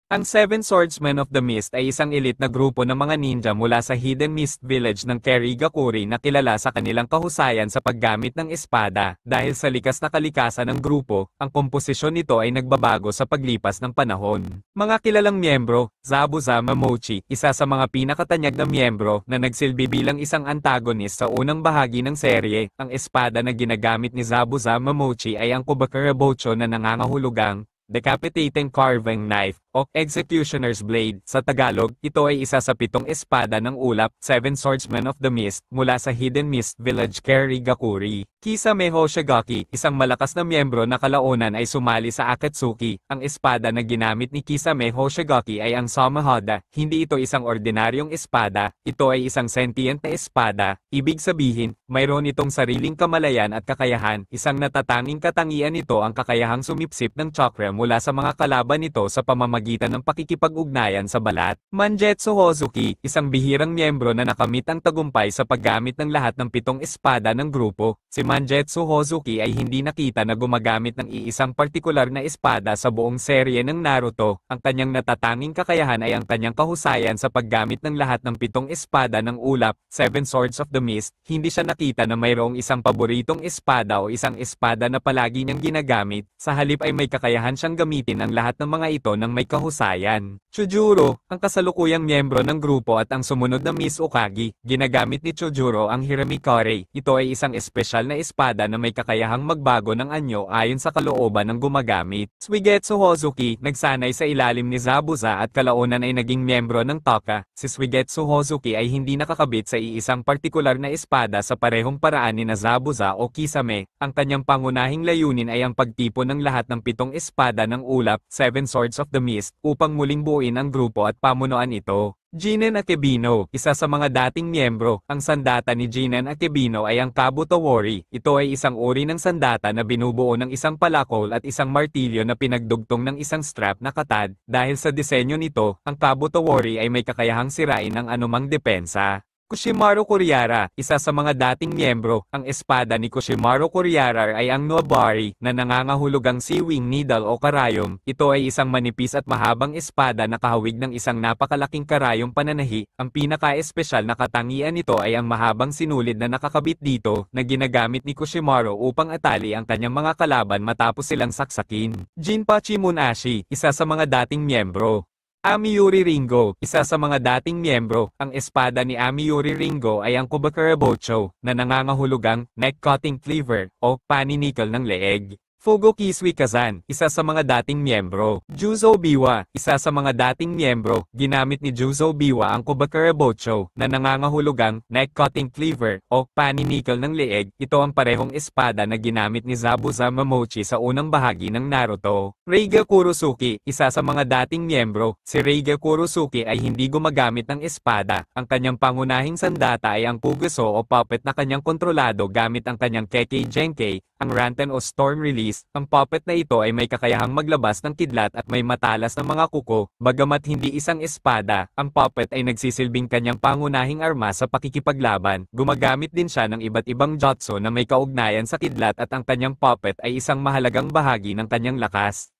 Ang Seven Swordsmen of the Mist ay isang elite na grupo ng mga ninja mula sa Hidden Mist Village ng Kerry-Gakuri na kilala sa kanilang kahusayan sa paggamit ng espada. Dahil sa likas na kalikasan ng grupo, ang komposisyon nito ay nagbabago sa paglipas ng panahon. Mga kilalang miyembro, Zabuza Momochi, isa sa mga pinakatanyag na miyembro na nagsilbi bilang isang antagonist sa unang bahagi ng serye. Ang espada na ginagamit ni Zabuza Momochi ay ang Kubakura Bocho na nangangahulugang decapitating carving knife, o executioner's blade. Sa Tagalog, ito ay isa sa 7 espada ng ulap, Seven Swordsmen of the Mist, mula sa Hidden Mist Village Kerry-Gakuri. Kisame Hoshigaki, isang malakas na miyembro na kalaunan ay sumali sa Akatsuki. Ang espada na ginamit ni Kisame Hoshigaki ay ang Samahada. Hindi ito isang ordinaryong espada, ito ay isang sentient na espada. Ibig sabihin, mayroon itong sariling kamalayan at kakayahan. Isang natatanging katangian nito ang kakayahang sumipsip ng chakra mula sa mga kalaban nito sa pamamagitan ng pakikipag-ugnayan sa balat. Manjetsu Hozuki, isang bihirang miyembro na nakamit ang tagumpay sa paggamit ng lahat ng 7 espada ng grupo. Si Manjetsu Hozuki ay hindi nakita na gumagamit ng iisang partikular na espada sa buong serye ng Naruto. Ang kanyang natatanging kakayahan ay ang kanyang kahusayan sa paggamit ng lahat ng 7 espada ng ulap, Seven Swords of the Mist. Hindi siya nakita na mayroong isang paboritong espada o isang espada na palagi niyang ginagamit. Sa halip ay may kakayahan siyang gamitin ang lahat ng mga ito ng may kahusayan. Chujuro, ang kasalukuyang miyembro ng grupo at ang sumunod na Miss Ukagi, ginagamit ni Chujuro ang Hiramikore. Ito ay isang espesyal na espada na may kakayahang magbago ng anyo ayon sa kalooban ng gumagamit. Suigetsu Hozuki, nagsanay sa ilalim ni Zabuza at kalaunan ay naging miyembro ng Toka. Si Suigetsu Hozuki ay hindi nakakabit sa iisang partikular na espada sa parehong paraan ni Zabuza o Kisame. Ang kanyang pangunahing layunin ay ang pagtipon ng lahat ng 7 espada ng ulap, Seven Swords of the Mist, upang muling buuin ang grupo at pamunuan ito. Jinen Akebino, isa sa mga dating miyembro. Ang sandata ni Jinen Akebino ay ang Kabuto Wori. Ito ay isang uri ng sandata na binubuo ng isang palakol at isang martilyo na pinagdugtong ng isang strap na katad. Dahil sa disenyo nito, ang Kabuto Wori ay may kakayahang sirain ang anumang depensa. Kushimaru Kuriara, isa sa mga dating miyembro. Ang espada ni Kushimaru Kuriara ay ang Nobari, na nangangahulugang Sea-Wing Needle o karayom. Ito ay isang manipis at mahabang espada na kahawig ng isang napakalaking karayom pananahi. Ang pinaka-espesyal na katangian nito ay ang mahabang sinulid na nakakabit dito, na ginagamit ni Kushimaru upang atali ang kanyang mga kalaban matapos silang saksakin. Jinpachi Munashi, isa sa mga dating miyembro. Amiyuri Ringo, isa sa mga dating miyembro. Ang espada ni Amiyuri Ringo ay ang Kubakura Bocho, na nangangahulugang neck-cutting cleaver o paninikal ng leeg. Fugo Kisui Kazan, isa sa mga dating miyembro. Juzo Biwa, isa sa mga dating miyembro. Ginamit ni Juzo Biwa ang Kubakura Bocho, na nangangahulugang neck-cutting cleaver o paninikal ng leeg. Ito ang parehong espada na ginamit ni Zabuza Momochi sa unang bahagi ng Naruto. Reiga Kurosuke, isa sa mga dating miyembro. Si Reiga Kurosuke ay hindi gumagamit ng espada. Ang kanyang pangunahing sandata ay ang Puguso o puppet na kanyang kontrolado gamit ang kanyang Kekkei Genkei, ang Ranten o Storm Release. Ang puppet na ito ay may kakayahang maglabas ng kidlat at may matalas na mga kuko. Bagamat hindi isang espada, ang puppet ay nagsisilbing kanyang pangunahing arma sa pakikipaglaban. Gumagamit din siya ng iba't ibang jutsu na may kaugnayan sa kidlat at ang kanyang puppet ay isang mahalagang bahagi ng kanyang lakas.